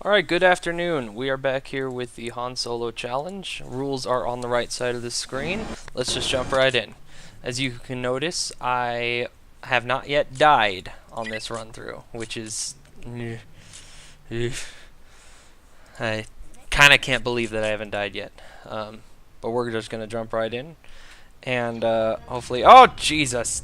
Alright, good afternoon. We are back here with the Han Solo challenge. Rules are on the right side of the screen. Let's just jump right in. As you can notice, I have not yet died on this run through, which is... I kind of can't believe that I haven't died yet. But we're just going to jump right in. And hopefully... Oh, Jesus!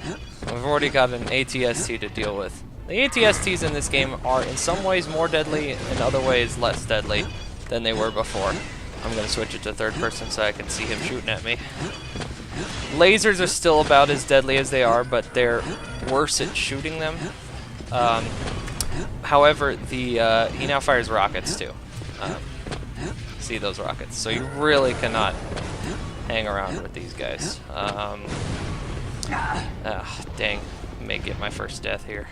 We've already got an ATST to deal with. The ATSTs in this game are in some ways more deadly, in other ways less deadly than they were before. I'm going to switch it to third person so I can see him shooting at me. Lasers are still about as deadly as they are, but they're worse at shooting them. However, he now fires rockets too. See those rockets. So you really cannot hang around with these guys. Dang. May get my first death here.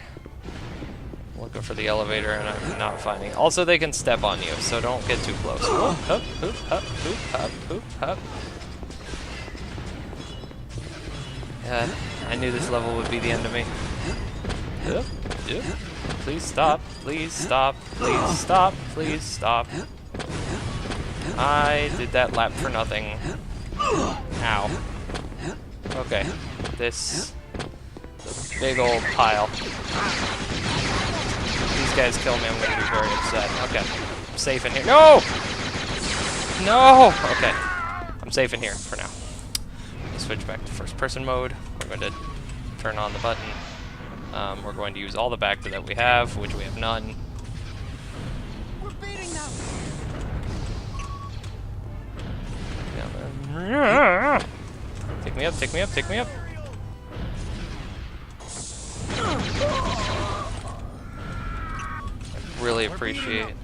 Looking for the elevator and I'm not finding it. Also, they can step on you, so don't get too close. Whoop, hup, hoop, hup, hoop, hup, hoop, hup. I knew this level would be the end of me. Please stop. Please stop. Please stop. Please stop. I did that lap for nothing. Ow. Okay. This is a big old pile. These guys kill me, I'm going to be very upset. Okay. I'm safe in here. No! No! Okay. I'm safe in here for now. Let's switch back to first person mode. We're going to turn on the button. We're going to use all the back that we have, which we have none. We're beating them. Take me up, take me up, take me up. I really appreciate it.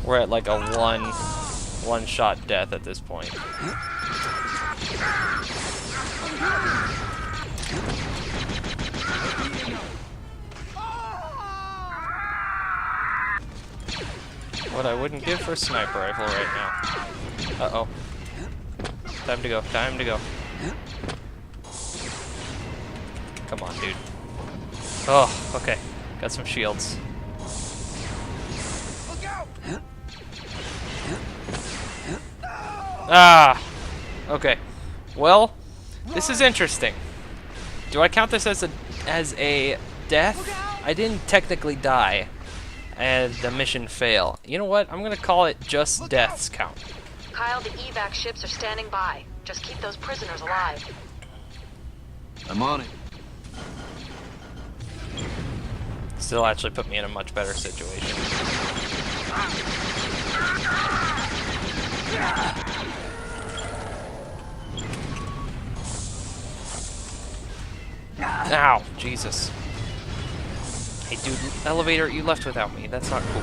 We're at like a one-shot death at this point. What I wouldn't give for a sniper rifle right now. Uh-oh. Time to go, time to go. Come on, dude. Oh, okay. Got some shields. Ah! Okay. Well, this is interesting. Do I count this as a death? I didn't technically die and the mission fail. You know what? I'm gonna call it just deaths count. Kyle, the evac ships are standing by. Just keep those prisoners alive. I'm on it. Still actually put me in a much better situation. Ow, Jesus. Hey dude, elevator, you left without me. That's not cool.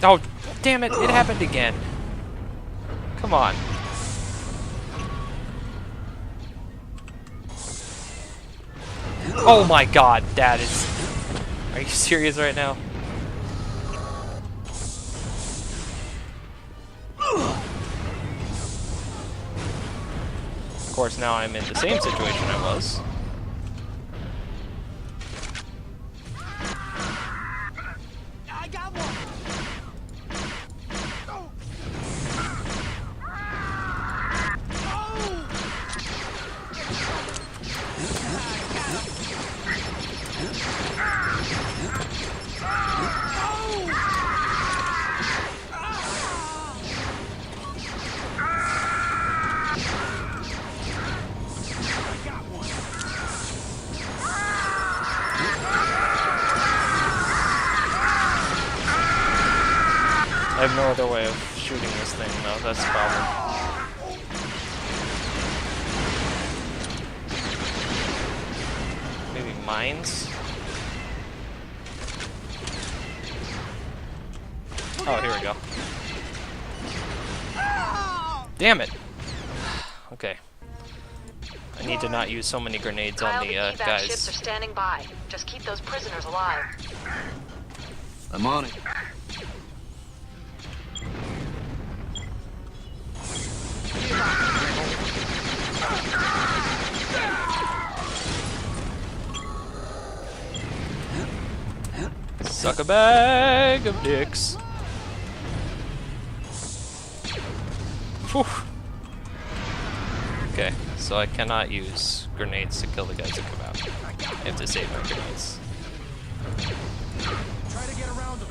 Oh, damn it, it happened again. Come on. Oh my god, that is... Are you serious right now? Of course, now I'm in the same situation I was. I got one. I have no other way of shooting this thing, though. That's the problem. Maybe mines? Oh, here we go. Damn it! Okay. I need to not use so many grenades on Kyle, the evac ships are guys. standing by. Just keep those prisoners alive. I'm on it. Suck a bag of dicks. Whew. Okay, so I cannot use grenades to kill the guys that come out. I have to save my grenades. Try to get around them.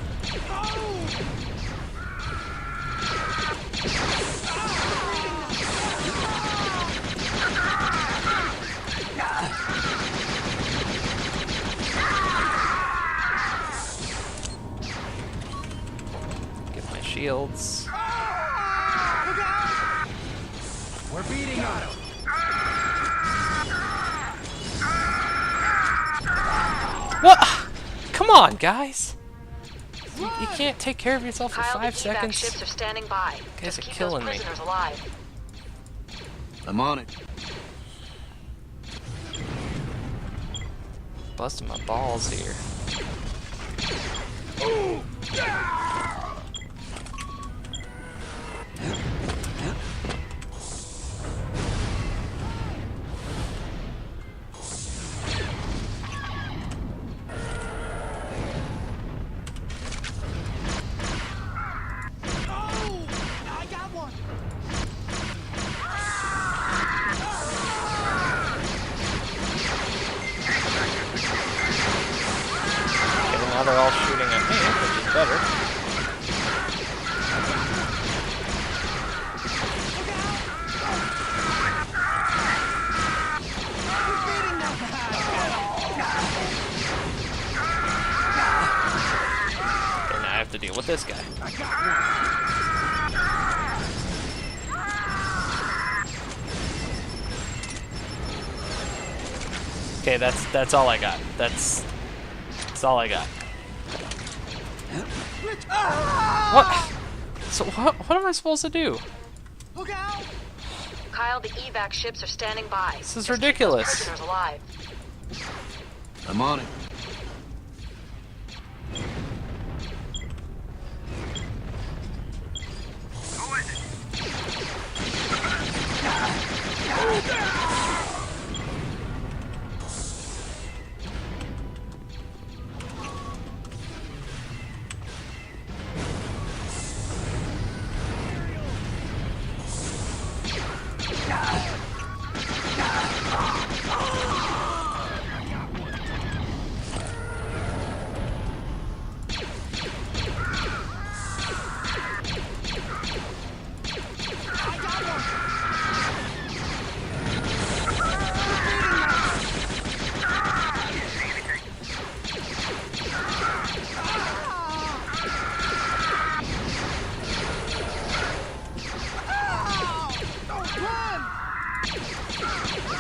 Get my shields. We're beating on them. What? Come on, guys. You can't take care of yourself for Kyle, 5 evac seconds. ships are standing by. Guys Just are keep killing those me. prisoners alive. I'm on it. Busting my balls here. I got one. Okay, now they're all shooting at me, which is better. Okay, now I have to deal with this guy. Okay, that's all I got. That's all I got. What? So what am I supposed to do? Look out! Kyle, the evac ships are standing by. This is Just keep those ridiculous. prisoners alive. I'm on it.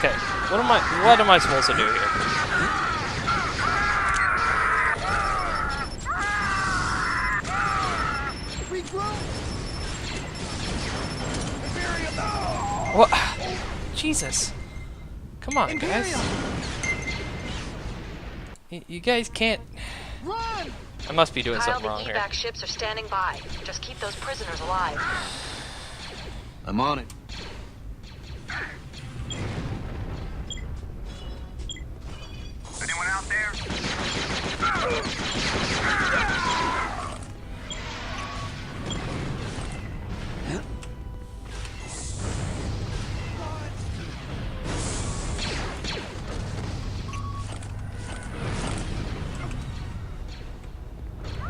Okay, what am I supposed to do here? What? Jesus. Come on, guys. You guys can't. Run! I must be doing Kyle, something the wrong here. evac ships are standing by. Just keep those prisoners alive. I'm on it. Anyone out there?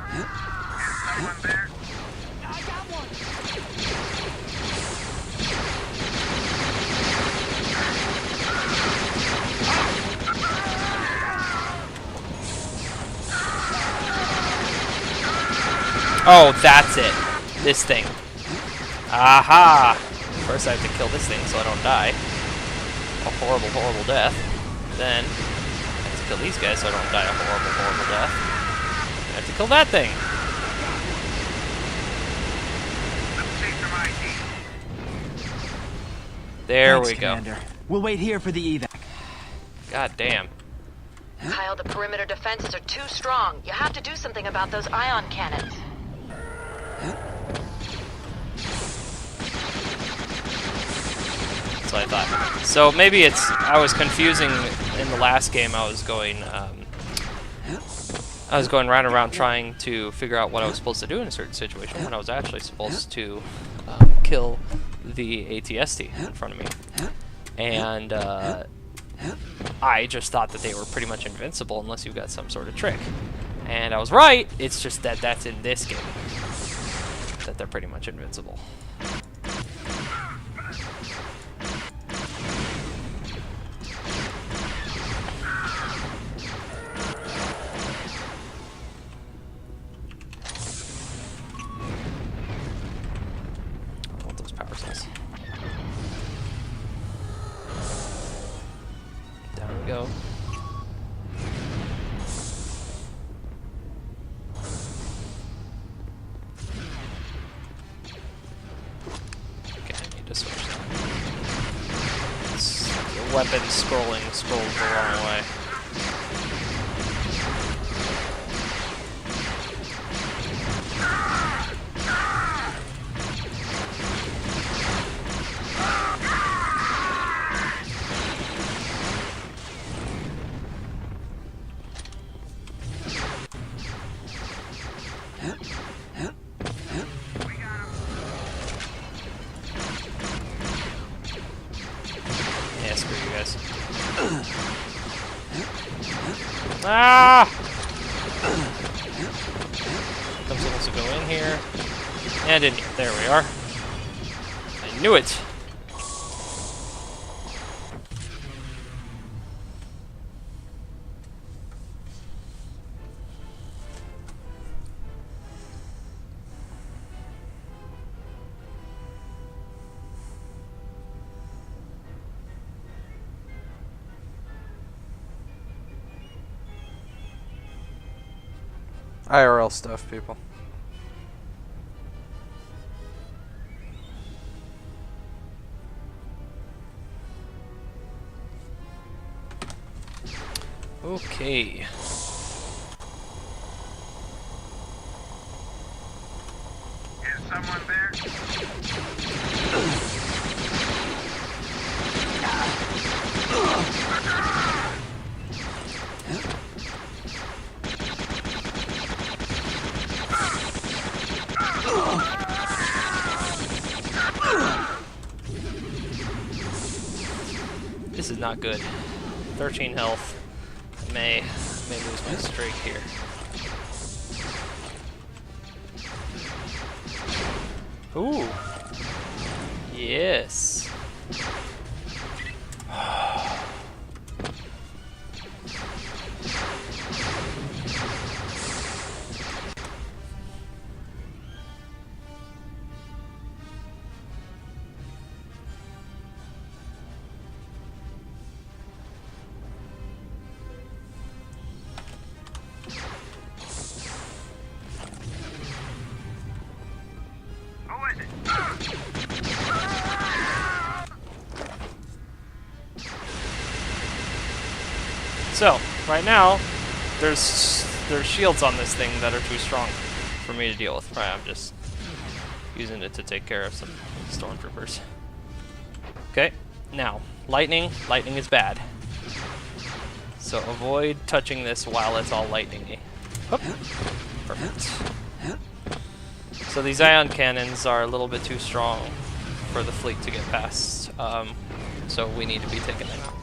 Someone there? I got one. Oh, that's it. This thing. Aha! First I have to kill this thing so I don't die. A horrible, horrible death. Then, I have to kill these guys so I don't die a horrible, horrible death. I have to kill that thing. There Thanks, we go. Commander. We'll wait here for the evac. God damn. Kyle, the perimeter defenses are too strong. You have to do something about those ion cannons. That's what I thought. So maybe I was confusing in the last game. I was going right around trying to figure out what I was supposed to do in a certain situation when I was actually supposed to kill the ATST in front of me. And I just thought that they were pretty much invincible unless you've got some sort of trick. And I was right, it's just that that's in this game, that they're pretty much invincible. I want those power cells. Down we go. Okay, I need to switch that. The weapon scrolls the wrong way. Yeah, screw you guys. Ah! I'm supposed to go in here. And in here. There we are. I knew it! IRL stuff, people. Okay. Is someone there? This is not good. 13 health. May lose my streak here. Ooh. Yes. Who is it? So, right now, there's shields on this thing that are too strong for me to deal with. Right, I'm just using it to take care of some stormtroopers. Okay, now, lightning. Lightning is bad. So avoid touching this while it's all lightning-y. Oop. Perfect. So these ion cannons are a little bit too strong for the fleet to get past. So we need to be taking them out.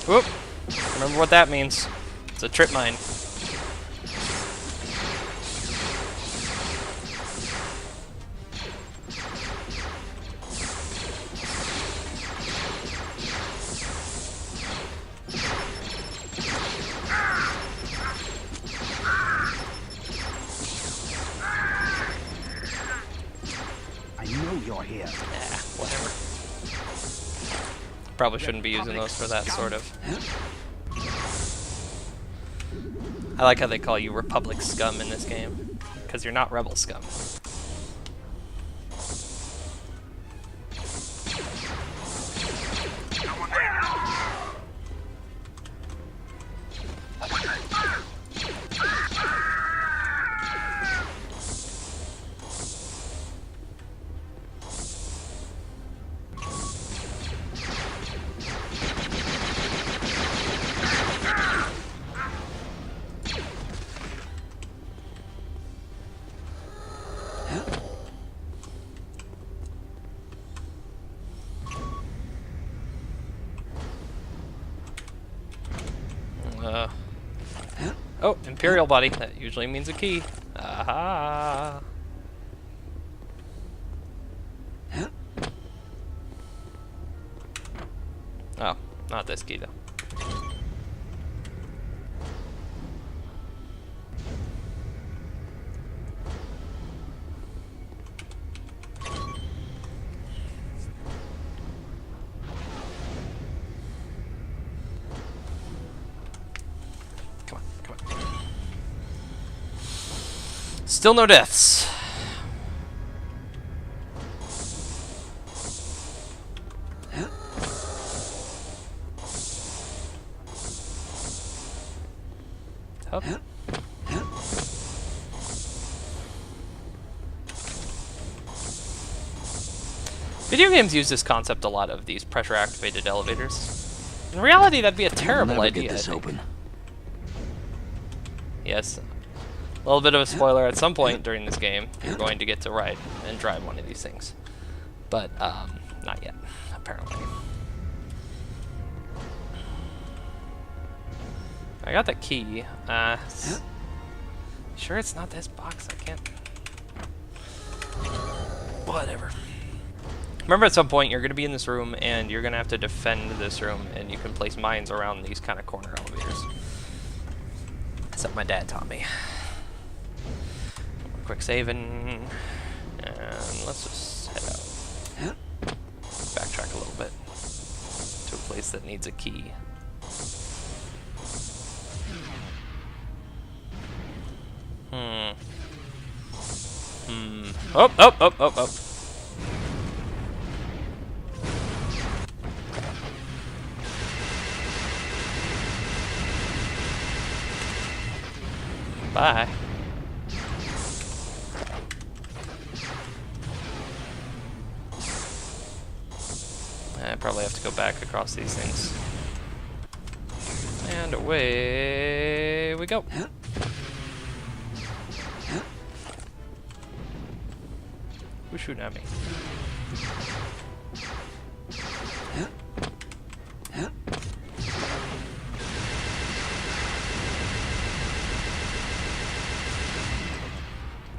Whoop! Remember what that means. It's a trip mine. Probably shouldn't be using those for that sort of. I like how they call you Republic scum in this game, because you're not rebel scum. Oh, Imperial body. That usually means a key. Aha! Oh, not this key though. Still no deaths. Up. Video games use this concept a lot of these pressure-activated elevators. In reality, that'd be a terrible idea. Get this open. Yes. A little bit of a spoiler, at some point during this game, you're going to get to ride and drive one of these things. But, not yet, apparently. I got the key. Sure it's not this box? I can't... Whatever. Remember, at some point, you're going to be in this room, and you're going to have to defend this room, and you can place mines around these kind of corner elevators. That's what my dad taught me. Quick saving, and let's just head out. Backtrack a little bit to a place that needs a key. Oh. Bye. I probably have to go back across these things. And away we go. Who's shooting at me?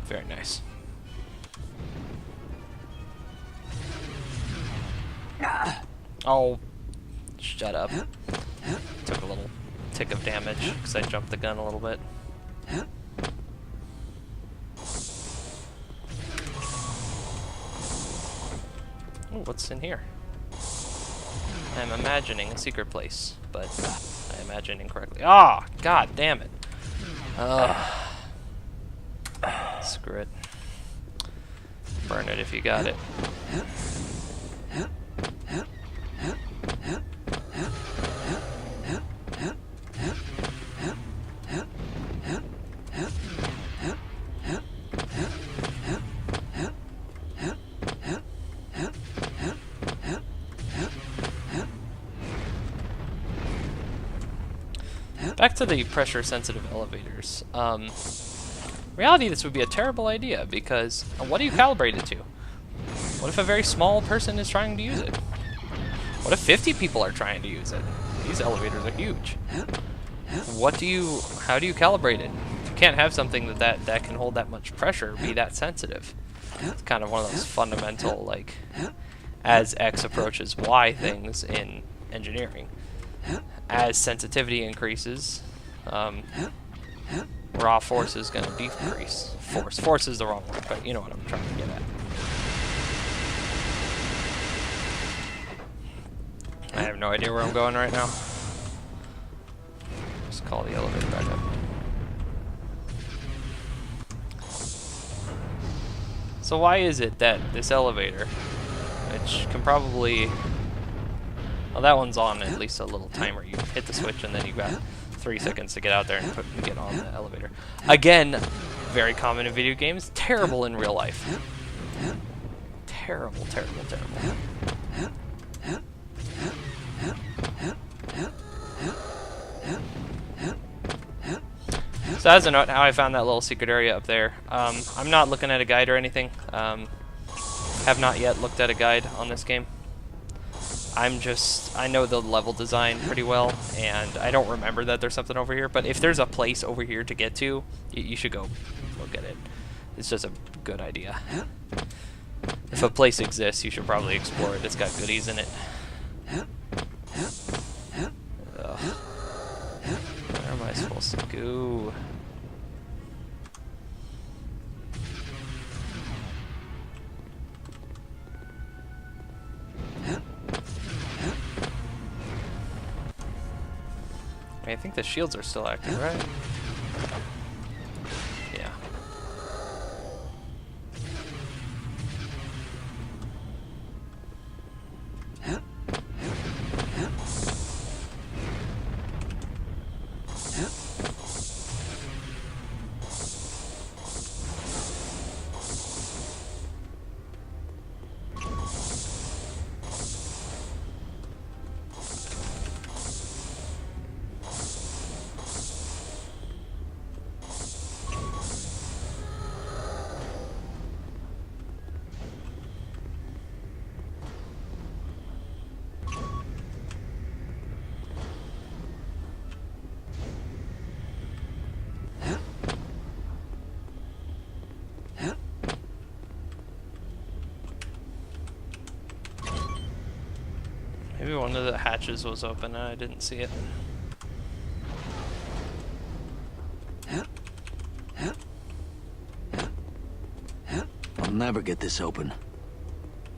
Very nice. Oh, shut up. Took a little tick of damage because I jumped the gun a little bit. Ooh, what's in here? I'm imagining a secret place, but I imagine incorrectly. Ah, oh, god damn it. Screw it. Burn it if you got it. Back to the pressure-sensitive elevators. Reality, this would be a terrible idea, because what do you calibrate it to? What if a very small person is trying to use it? What if 50 people are trying to use it? These elevators are huge. How do you calibrate it? You can't have something that can hold that much pressure be that sensitive. It's kind of one of those fundamental, like, as X approaches Y things in engineering. As sensitivity increases, raw force is going to decrease. Force is the wrong word, but you know what I'm trying to get at. have no idea where I'm going right now. Just call the elevator back up. So why is it that this elevator, which can probably... Well, that one's on at least a little timer. You hit the switch and then you got 3 seconds to get out there and get on the elevator. Again, very common in video games. Terrible in real life. Terrible, terrible, terrible. So as a note, how I found that little secret area up there. I'm not looking at a guide or anything. Have not yet looked at a guide on this game. I know the level design pretty well, and I don't remember that there's something over here, but if there's a place over here to get to, you should go look at it. It's just a good idea. If a place exists, you should probably explore it. It's got goodies in it. Ugh. Where am I supposed to go? I think the shields are still active, right? Yeah. Maybe one of the hatches was open and I didn't see it. I'll never get this open.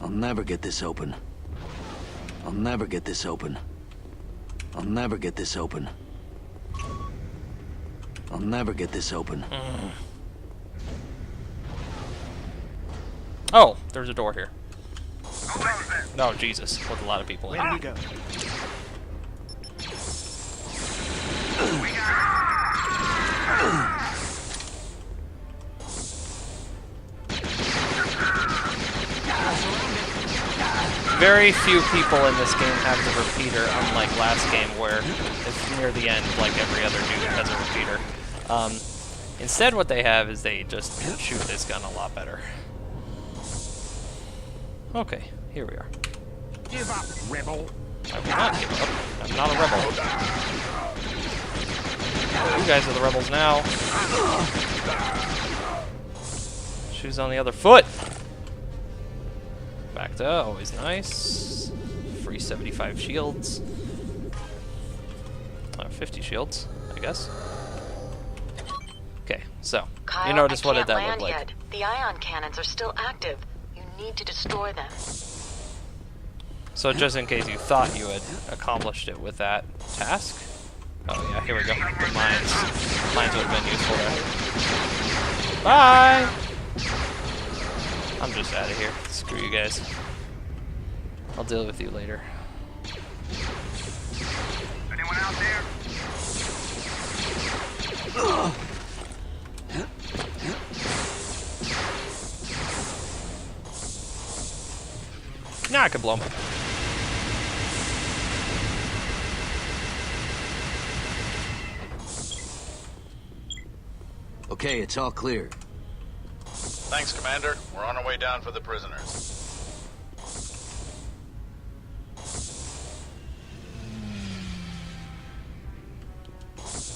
I'll never get this open. I'll never get this open. I'll never get this open. I'll never get this open. Oh, there's a door here. Oh, Jesus. With a lot of people in Where it. do we go? Very few people in this game have the repeater, unlike last game where it's near the end, like every other dude has a repeater. Instead, what they have is they just shoot this gun a lot better. Okay, here we are. Give up, rebel. I will not give up. I'm not a rebel. You guys are the rebels now. Shoes on the other foot. Back to always nice. Free 75 shields. 50 shields, I guess. Okay, so Kyle, you notice I what did can't that land look like? yet. The ion cannons are still active. You need to destroy them. So just in case you thought you had accomplished it with that task. Oh yeah, here we go. The mines. Mines would have been useful there. Bye! I'm just out of here. Screw you guys. I'll deal with you later. Anyone out there? Nah, I could blow him. Okay, it's all clear. Thanks, Commander. We're on our way down for the prisoners.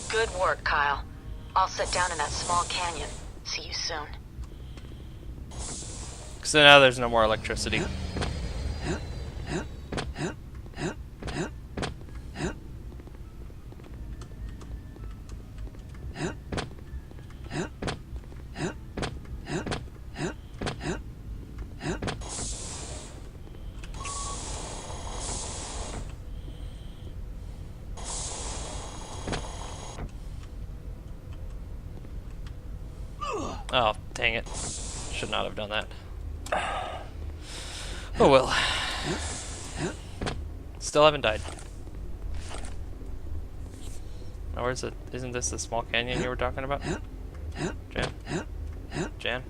Good work, Kyle. I'll sit down in that small canyon. See you soon. So now there's no more electricity. Oh, dang it. Should not have done that. Oh well. Still haven't died. Oh, where's it? Isn't this the small canyon you were talking about? Jan? Jan?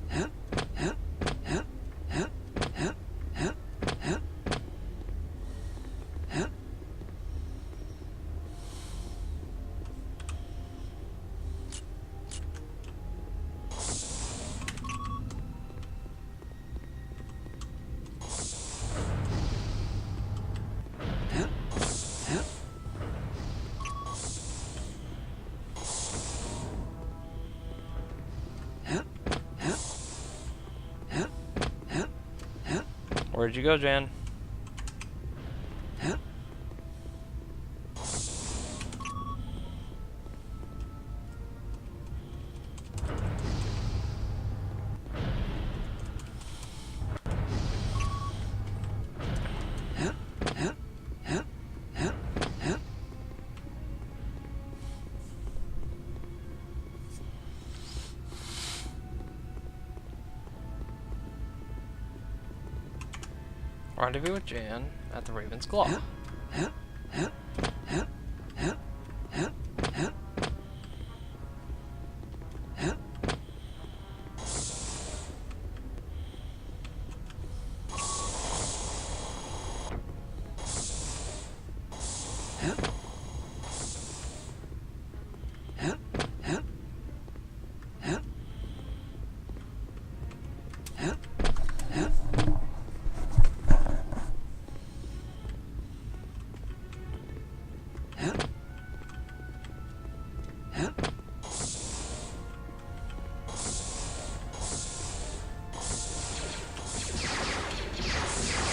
Where'd you go, Jan? Rendezvous with Jan at the Raven's Claw.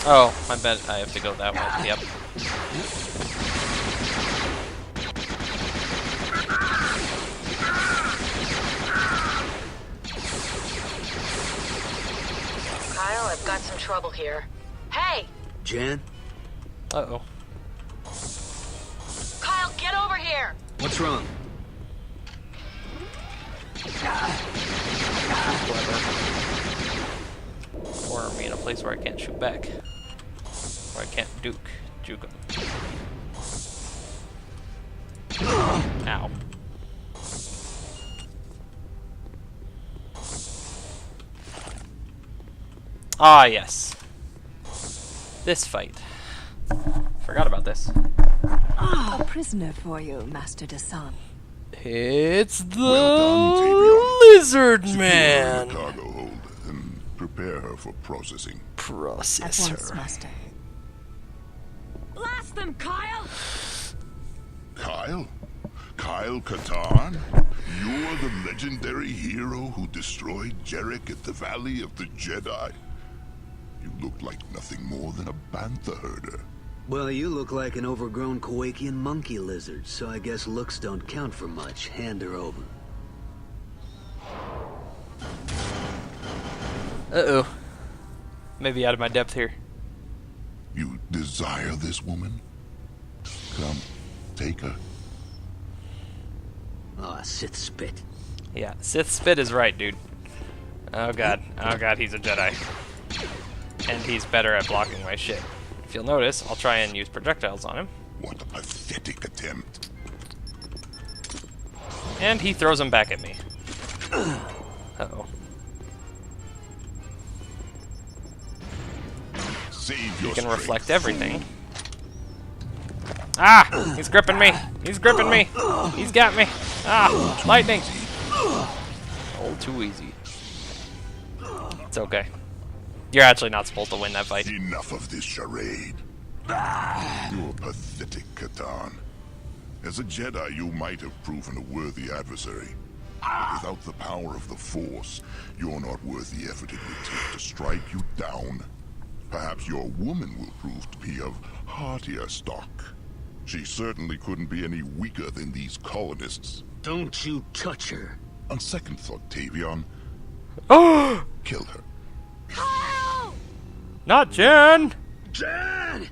Oh, I bet I have to go that way. Yep. Kyle, I've got some trouble here. Hey! Jan? Uh-oh. Kyle, get over here! What's wrong? Corner me in a place where I can't shoot back. Where I can't juke him. Ow. Ah, yes. This fight. Forgot about this. A prisoner for you, Master Desan. It's the Well done, Tavion. Lizard Secure Man. the cargo hold and prepare her for processing. At Process once, her. Master. Blast them, Kyle! Kyle? Kyle Katarn? You're the legendary hero who destroyed Jarek at the Valley of the Jedi? You look like nothing more than a bantha herder. Well, you look like an overgrown Kowakian monkey lizard, so I guess looks don't count for much. Hand her over. Uh-oh. Maybe out of my depth here. You desire this woman? Come, take her. Ah, Sith spit. Yeah, Sith spit is right, dude. Oh god. Oh god, he's a Jedi. And he's better at blocking my shit. If you'll notice, I'll try and use projectiles on him. What a pathetic attempt. And he throws them back at me. Uh-oh. Save He your can strength. reflect everything. Ah! He's gripping me! He's gripping me! He's got me! Ah! Lightning! All too easy. It's okay. You're actually not supposed to win that fight. Enough of this charade. You're pathetic, Katarn. As a Jedi, you might have proven a worthy adversary. But without the power of the Force, you're not worth the effort it would take to strike you down. Perhaps your woman will prove to be of heartier stock. She certainly couldn't be any weaker than these colonists. Don't you touch her. On second thought, Tavion, Oh! kill her. Kyle! Not Jen! Jan!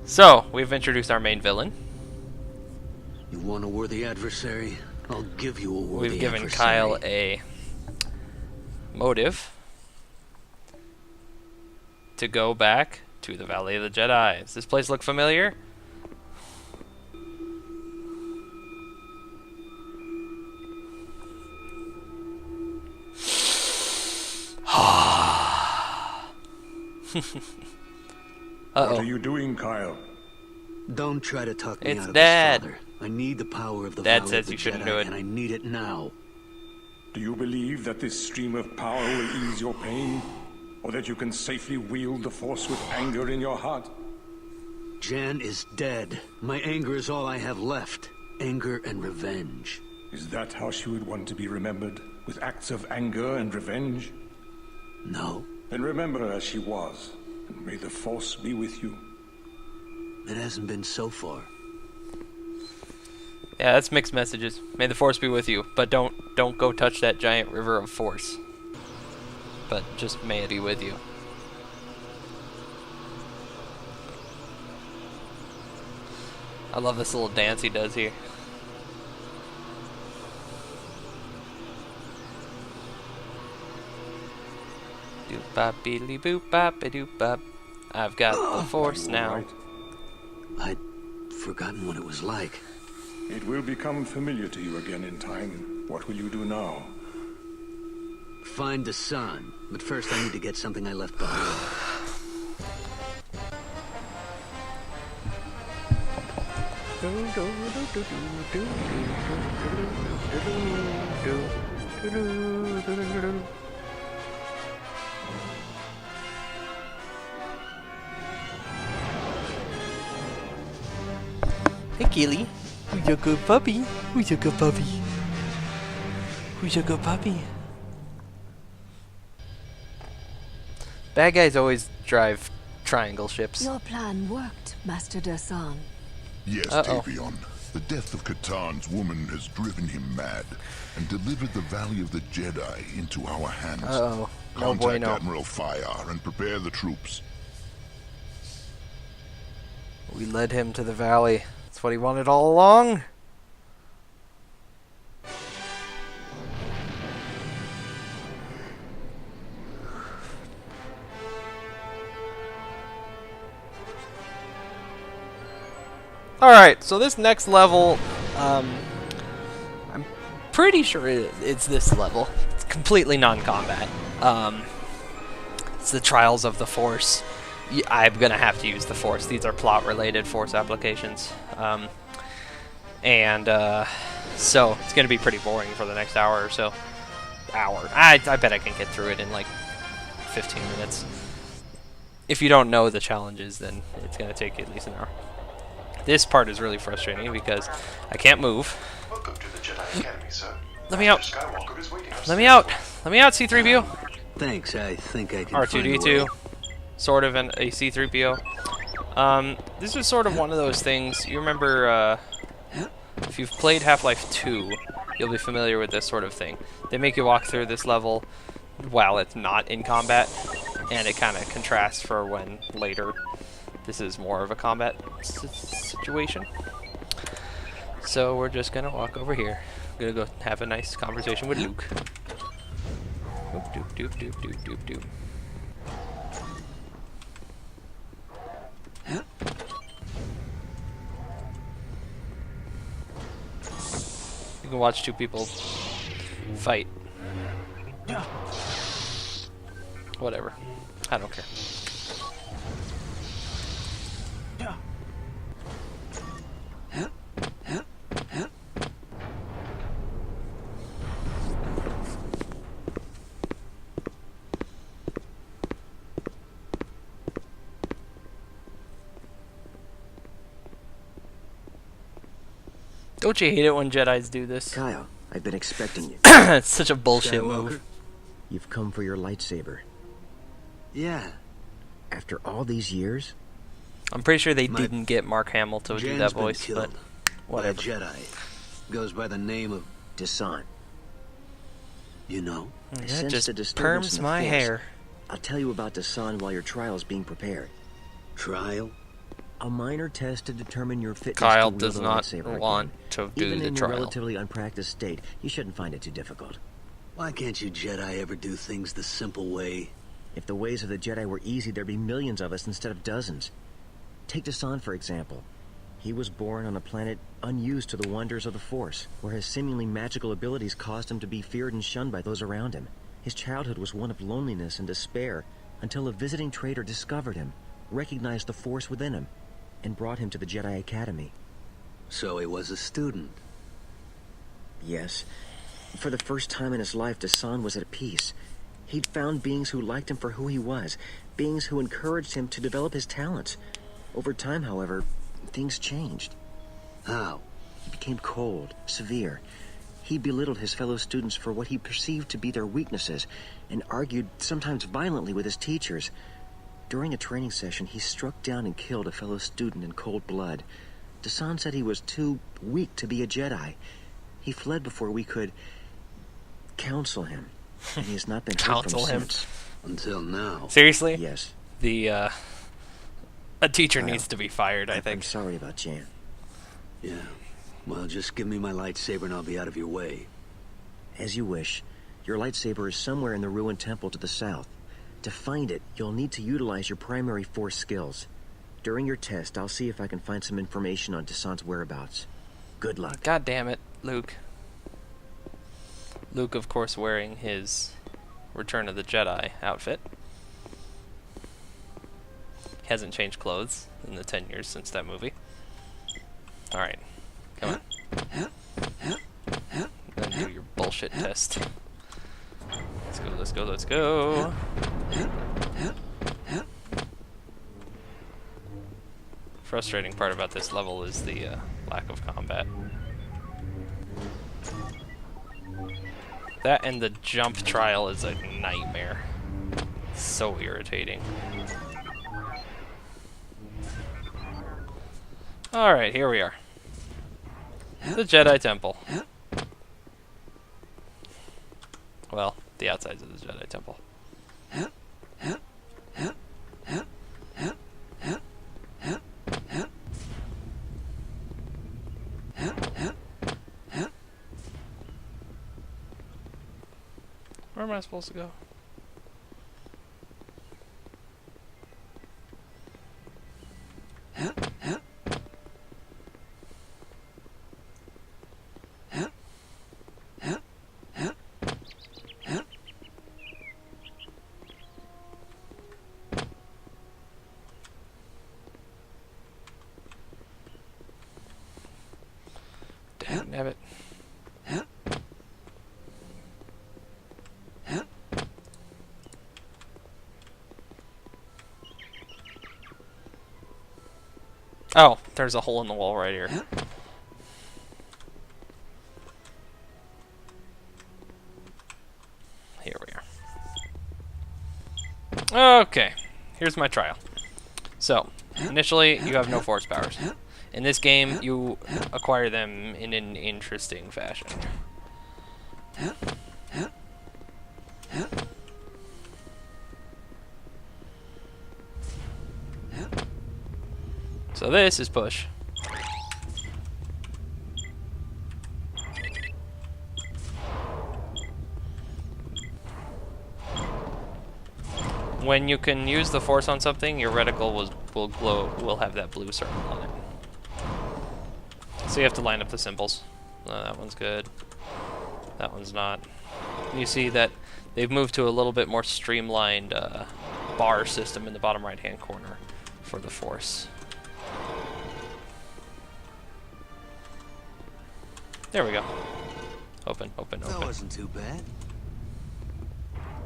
So, we've introduced our main villain. You want a worthy adversary? I'll give you a worthy We've given adversary. Kyle a motive to go back to the Valley of the Jedi. Does this place look familiar? What Uh-oh. are you doing, Kyle? Don't try to talk me It's out of Dad. this, Father. I need the power of the Dad Valley says of the you shouldn't Jedi, do it. and I need it now. Do you believe that this stream of power will ease your pain? Or that you can safely wield the Force with anger in your heart? Jan is dead. My anger is all I have left. Anger and revenge. Is that how she would want to be remembered? With acts of anger and revenge? No, Then remember her as she was, and may the Force be with you. it hasn't been so far. Yeah, that's mixed messages. May the Force be with you, but don't go touch that giant river of Force. But just may it be with you. I love this little dance he does here. Doop bop beedly boop bop a doop bop. I've got the Force now. Right. I'd forgotten what it was like. It will become familiar to you again in time. What will you do now? Find the sun, but first I need to get something I left behind. Hey, Keely. Who's your good puppy? Who's your good puppy? Who's your good puppy? Bad guys always drive triangle ships. Your plan worked, Master Dasan. Yes, Uh-oh. Tavion. The death of Katan's woman has driven him mad and delivered the Valley of the Jedi into our hands. Uh-oh. No Contact bueno. Admiral Fayar and prepare the troops. We led him to the valley. That's what he wanted all along. Alright, so this next level, I'm pretty sure it's this level. It's completely non-combat. It's the Trials of the Force. I'm going to have to use the Force. These are plot-related Force applications. So it's going to be pretty boring for the next hour or so. I bet I can get through it in like 15 minutes. If you don't know the challenges, then it's going to take you at least an hour. This part is really frustrating because I can't move. Welcome to the Jedi Academy, sir. Let me out. Skywalker is waiting Let me out. Let me out, C-3PO. Thanks, I think I can find a R2-D2. way. Sort of a C-3PO. This is sort of one of those things. You remember, if you've played Half-Life 2, you'll be familiar with this sort of thing. They make you walk through this level while it's not in combat, and it kind of contrasts for when later this is more of a combat situation. So we're just gonna walk over here. I'm gonna go have a nice conversation with Luke. Doop doop doop doop doop doop doop. You can watch two people fight. Whatever. I don't care. Don't you hate it when Jedis do this? Kyle, I've been expecting you. It's such a bullshit move. You've come for your lightsaber. Yeah. After all these years? I'm pretty sure they My- didn't get Mark Hamill to do Jan's that been voice, but killed whatever. by a Jedi. Goes by the name of, Dasan. you know. I That sensed just a disturbance perms in the my Force. hair. I'll tell you about Dasan while your trial is being prepared. Trial? A minor test to determine your fitness Kyle to wield does a not lightsaber want again. to do Even the in trial. your relatively unpracticed state, you shouldn't find it too difficult. Why can't you Jedi ever do things the simple way? If the ways of the Jedi were easy, there'd be millions of us instead of dozens. Take Dasan, for example. He was born on a planet unused to the wonders of the Force, where his seemingly magical abilities caused him to be feared and shunned by those around him. His childhood was one of loneliness and despair, until a visiting trader discovered him, recognized the Force within him, and brought him to the Jedi Academy. So he was a student. Yes. For the first time in his life, Dasan was at peace. He'd found beings who liked him for who he was, beings who encouraged him to develop his talents. Over time, however, things changed. How? He became cold, severe. He belittled his fellow students for what he perceived to be their weaknesses, and argued, sometimes violently, with his teachers. During a training session, he struck down and killed a fellow student in cold blood. Dasan said he was too weak to be a Jedi. He fled before we could counsel him, and he has not been heard from Counsel him? since. Until now. Seriously? Yes. A teacher Kyle, needs to be fired, I I'm think. sorry about Jan. Yeah. Well, just give me my lightsaber and I'll be out of your way. As you wish. Your lightsaber is somewhere in the ruined temple to the south. To find it, you'll need to utilize your primary Force skills. During your test, I'll see if I can find some information on Dasan's whereabouts. Good luck. God damn it, Luke. Luke, of course, wearing his Return of the Jedi outfit. He hasn't changed clothes in the 10 years since that movie. Alright. Come on. Then do your bullshit test. Let's go, let's go, let's go. Frustrating part about this level is the lack of combat. That and the jump trial is a nightmare. So irritating. Alright, here we are. The Jedi Temple. Well, the outsides of the Jedi Temple. Where am I supposed to go? Dang it. Oh, there's a hole in the wall right here. Here we are. Okay, here's my trial. So, initially, you have no Force powers. In this game, you acquire them in an interesting fashion. So this is push. When you can use the Force on something, your reticle will glow. Will have that blue circle on it. So you have to line up the symbols. That one's good. That one's not. You see that they've moved to a little bit more streamlined bar system in the bottom right-hand corner for the Force. There we go. Open, open, open. That wasn't too bad.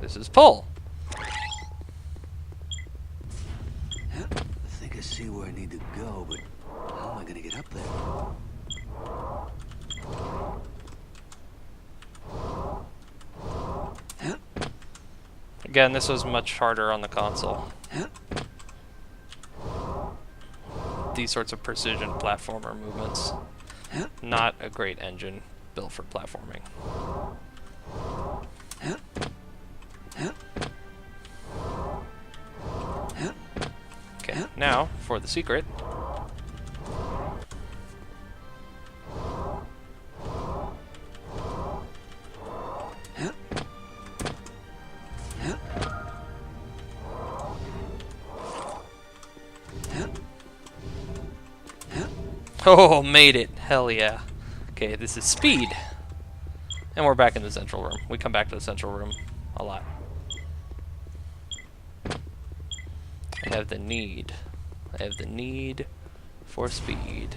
This is pull. I think I see where I need to go, but how am I gonna get up there? Again, this was much harder on the console. These sorts of precision platformer movements. Not a great engine built for platforming. Okay, now for the secret. Oh, made it. Hell yeah. Okay, this is speed. And we're back in the central room. We come back to the central room a lot. I have the need. I have the need for speed.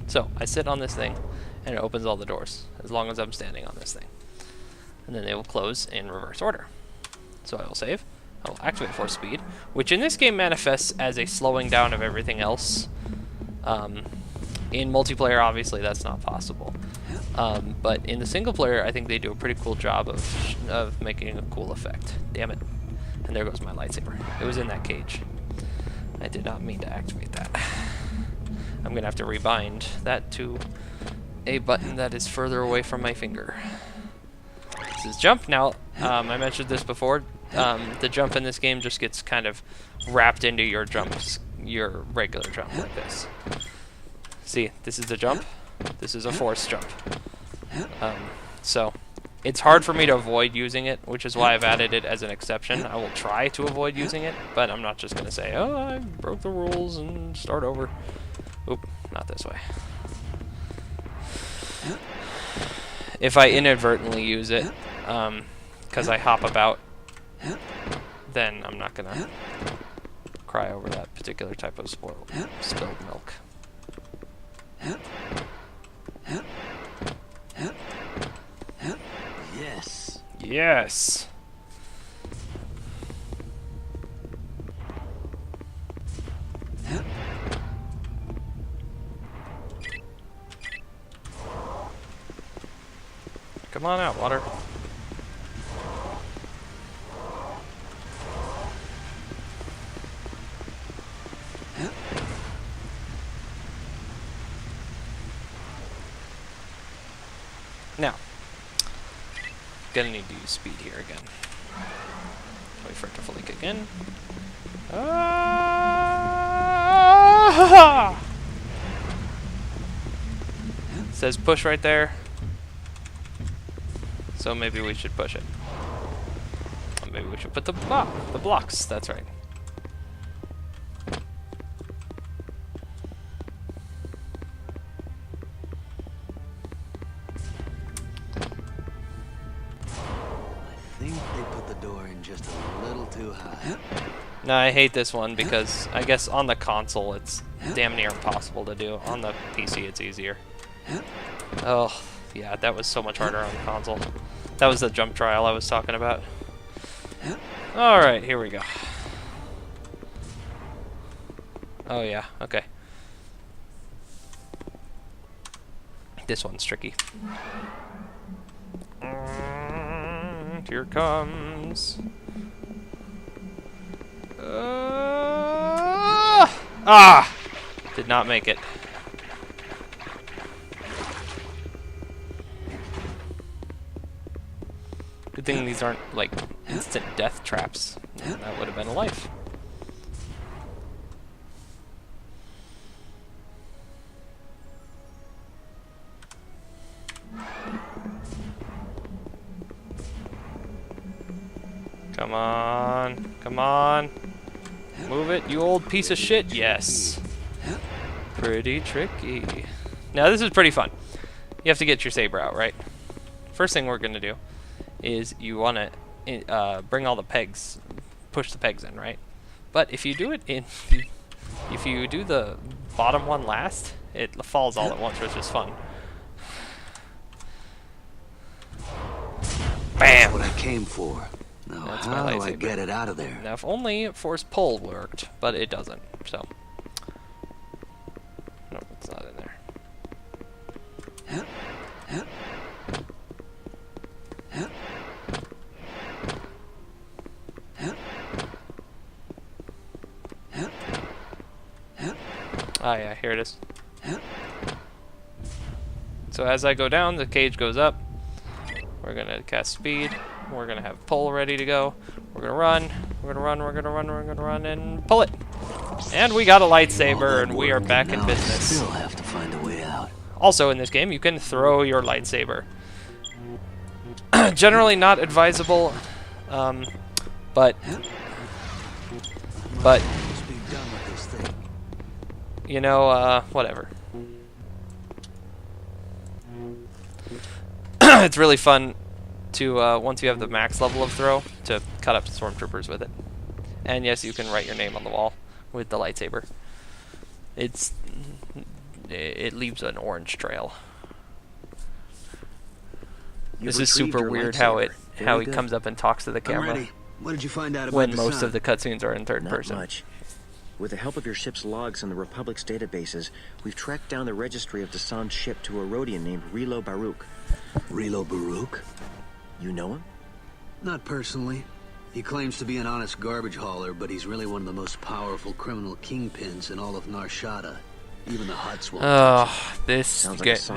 So, I sit on this thing, and it opens all the doors, as long as I'm standing on this thing. And then they will close in reverse order. So I will save. I will activate force speed, which in this game manifests as a slowing down of everything else. In multiplayer, obviously, that's not possible. But in the single player, I think they do a pretty cool job of making a cool effect. Damn it. And there goes my lightsaber. It was in that cage. I did not mean to activate that. I'm going to have to rebind that to a button that is further away from my finger. This is jump. Now, I mentioned this before. The jump in this game just gets kind of wrapped into your jumps, your regular jump like this. See, this is the jump. This is a force jump. So, it's hard for me to avoid using it, which is why I've added it as an exception. I will try to avoid using it, but I'm not just going to say, oh, I broke the rules and start over. Oop, not this way. If I inadvertently use it, because I hop about, then I'm not gonna cry over that particular type of spilled milk. Yes. Yes. Come on out, water. Now, gonna need to use speed here again. Wait for it to fully kick in. Ah! It says push right there. So maybe we should push it. Or maybe we should put the blocks. That's right. I think they put the door in just a little too high. No, I hate this one because I guess on the console it's damn near impossible to do. On the PC it's easier. Oh, yeah, that was so much harder on the console. That was the jump trial I was talking about. Alright, here we go. Oh yeah, okay. This one's tricky. Here it comes. Did not make it. Good thing these aren't like instant death traps. That would have been a life. Come on. Come on. Move it, you old piece of shit. Yes. Pretty tricky. Now this is pretty fun. You have to get your saber out, right? First thing we're going to do is you want to bring all the pegs, push the pegs in, right? But if you do it in, if you do the bottom one last, it falls all at once, which is fun. Bam! That's what I came for. Now how do I get it out of there? Now if only force pull worked, but it doesn't, so. Nope, it's not in there. Ah, yeah, here it is. So as I go down, the cage goes up. We're gonna cast speed. We're gonna have pull ready to go. We're gonna run. We're gonna run. We're gonna run. We're gonna run and pull it. And we got a lightsaber, and we are back in business. Still have to find a way out. Also, in this game, you can throw your lightsaber. Generally not advisable, but Must be done with this thing. you know, whatever. It's really fun to, once you have the max level of throw, to cut up stormtroopers with it. And yes, you can write your name on the wall with the lightsaber. It leaves an orange trail. This is super weird how he comes up and talks to the camera. I'm ready. What did you find out about when the most sun? of the cutscenes are in third Not person. much. With the help of your ship's logs and the Republic's databases, we've tracked down the registry of Dasan's ship to a Rhodian named Relo Baruch. Relo Baruch? You know him? Not personally. He claims to be an honest garbage hauler, but he's really one of the most powerful criminal kingpins in all of Nar Shaddaa. Even the Hutts won't touch him.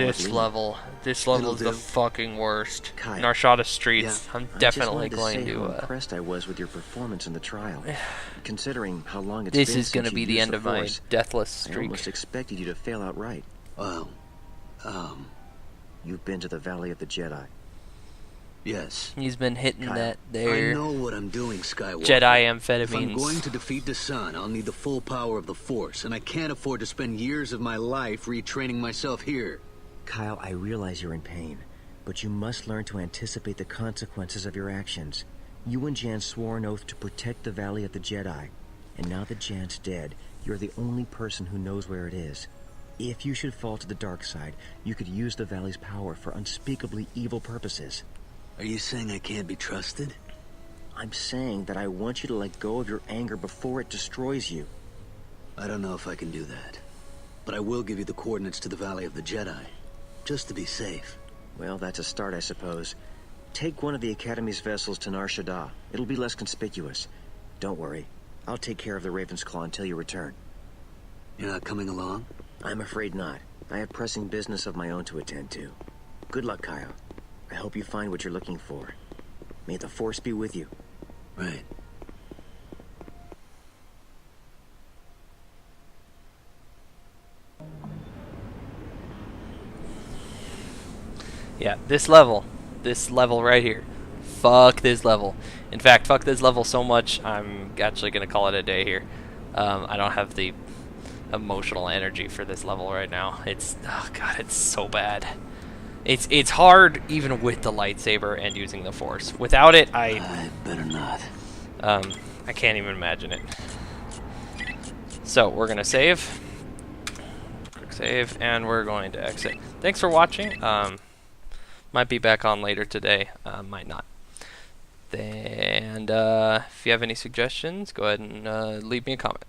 This level is the fucking worst. Kai. Nar Shaddaa streets. Yeah. I'm definitely I going just wanted to say to. how impressed I was with your performance in the trial. Considering how long it's This been is going to since be you the used end the of my Force, deathless I streak. almost expected you to fail outright. Well, You've been to the Valley of the Jedi. yes. He's been hitting Kyle, that I there know what I'm doing, Skywalker. Jedi If I'm going amphetamines. to defeat the Sun, I'll need the full power of the Force, and I can't afford to spend years of my life retraining myself here. Kyle, I realize you're in pain, but you must learn to anticipate the consequences of your actions. You and Jan swore an oath to protect the Valley of the Jedi, and now that Jan's dead, you're the only person who knows where it is. If you should fall to the dark side, you could use the Valley's power for unspeakably evil purposes. Are you saying I can't be trusted? I'm saying that I want you to let go of your anger before it destroys you. I don't know if I can do that. But I will give you the coordinates to the Valley of the Jedi, just to be safe. Well, that's a start, I suppose. Take one of the Academy's vessels to Nar Shaddaa. It'll be less conspicuous. Don't worry. I'll take care of the Raven's Claw until you return. You're not coming along? I'm afraid not. I have pressing business of my own to attend to. Good luck, Kyle. I hope you find what you're looking for. May the Force be with you. Right. Yeah, this level right here. Fuck this level. In fact, fuck this level so much, I'm actually going to call it a day here. I don't have the emotional energy for this level right now. Oh god, it's so bad. It's hard even with the lightsaber and using the Force. Without it, I better not. I can't even imagine it. So we're gonna save, quick save, and we're going to exit. Thanks for watching. Might be back on later today. Might not. And if you have any suggestions, go ahead and leave me a comment.